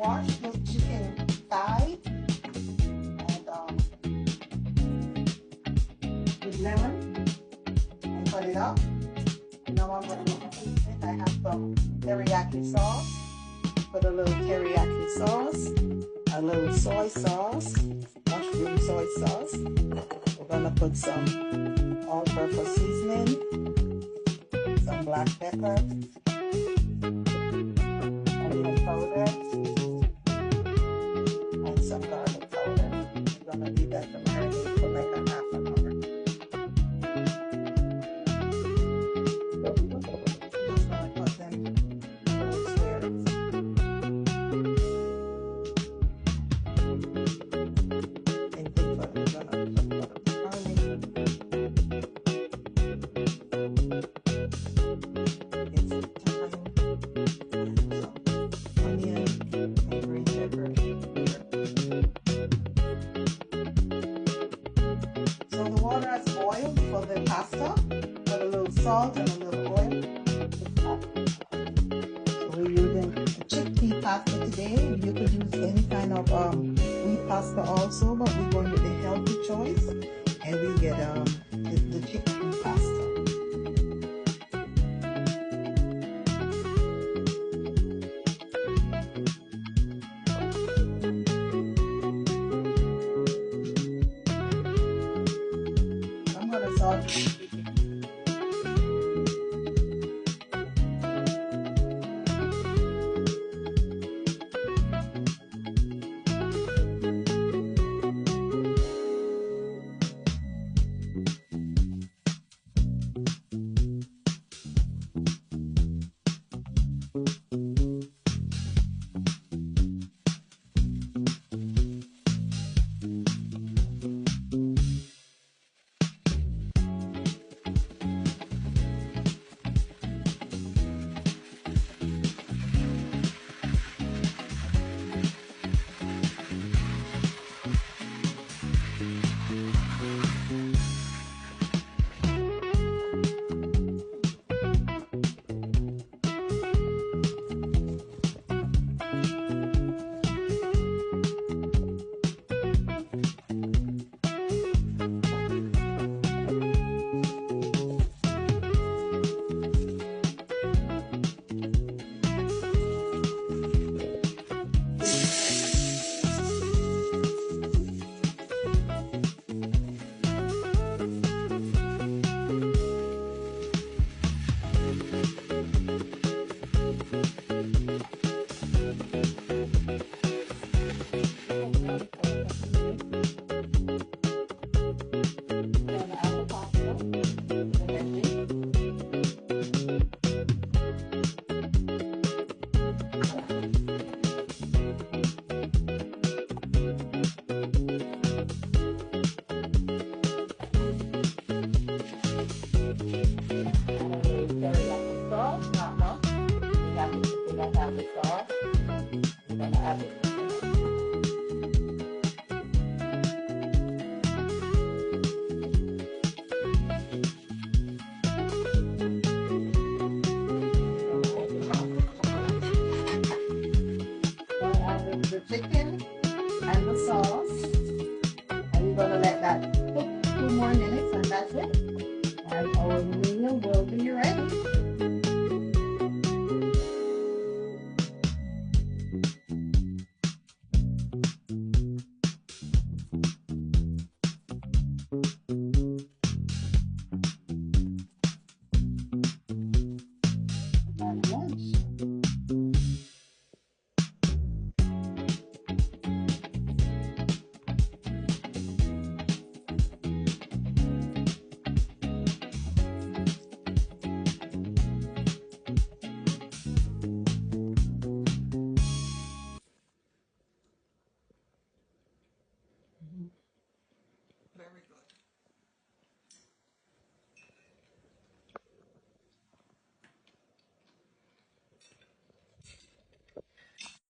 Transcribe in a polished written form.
wash the chicken thigh and with lemon and cut it up. Now I'm going to season it. I have some teriyaki sauce. Put a little teriyaki sauce, a little soy sauce, mushroom soy sauce. We're going to put some all-purpose seasoning, some black pepper, onion powder, and some garlic powder. We're going to leave that to marinate for like a half an hour. Just going to cut them little squares. And think what we're going to put garlic. So the water has boiled for the pasta. Put a little salt and a little oil. So we're using chickpea pasta today. You could use any kind of wheat pasta also, but we're going with the healthy choice, and we get the chickpea pasta. I'm gonna saute. The chicken and the sauce, and we're going to let that cook 2 more minutes, and that's it, and our meal will be ready.